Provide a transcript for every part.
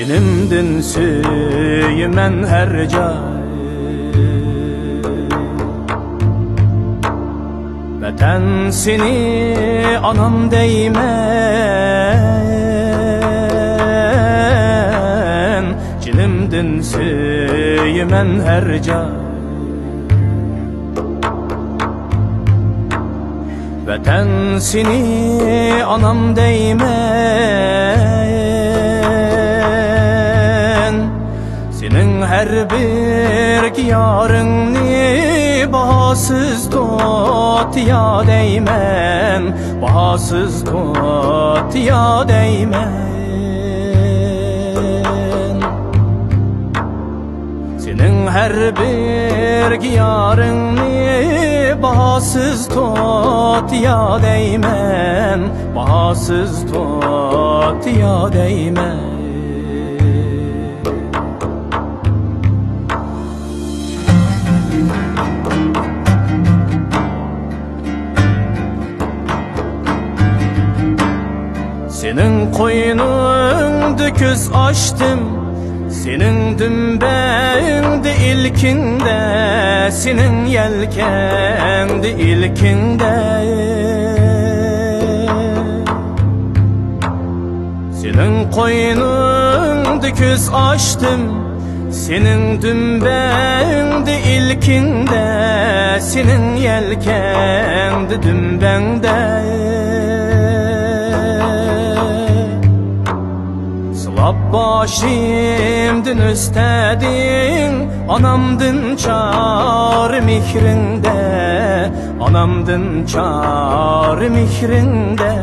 Dilimdin süyümen her cay. Vətən seni anam değmen, dilimdin süyümen her cay. Vətən seni anam değmen, senin her bir yarını bahasız tut ya değmen, bahasız tut ya değmen. Senin her bir yarını bahasız tut ya değmen, bahasız tut ya değmen. Senin koynunda göz açtım, senin dümbeğinde ilkinde, senin yelkendi ilkinde. Senin koynunda göz açtım, senin dümbeğinde ilkinde, senin yelkendi dümbende. Başımdın üstedin, anamdın çar mihrinde, anamdın çar mihrinde.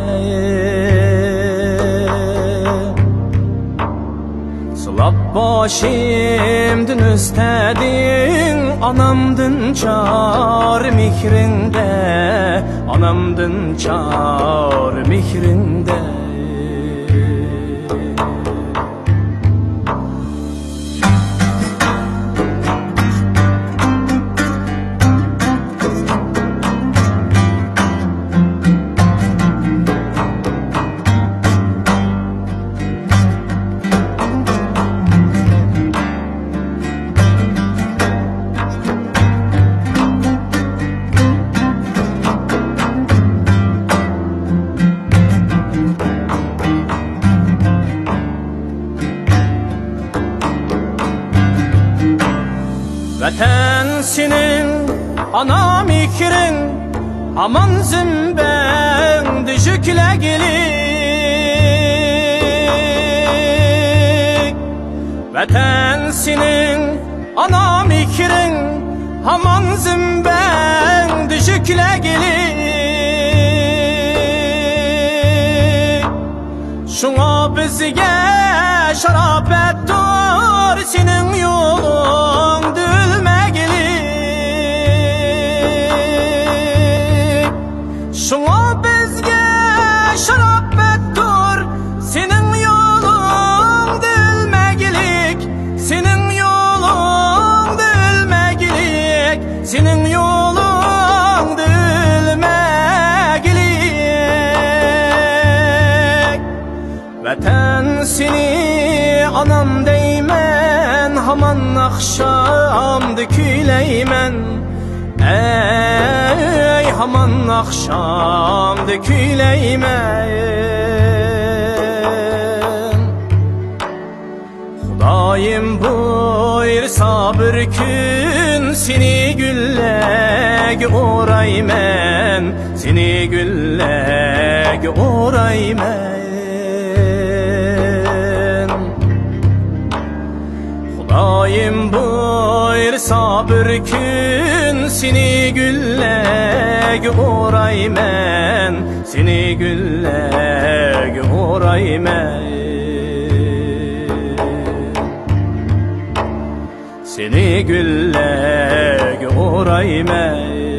Sılap başımdın üstedin, anamdın çar mihrinde, anamdın çar mihrinde. Vətən senin ana mikrin, aman zümben düşükle gelik. Vətən senin ana mikrin, aman zümben düşükle gelik. Şuna bizge şarap ettir, senin yolun şuna bizge şarap ettir, senin yolun dülmegilik, senin yolun dülmegilik, senin yolun dülmegilik. Vətən seni anam değmen, haman akşamdı küyleymen. Ey haman akşamda küyleymen. Hudayim buyur sabır kün, seni güllek oraymen, seni güllek oraymen. Hudayim buyur sabır kün, seni güllek oraymen, seni güllek oraymen. Seni güllek oraymen.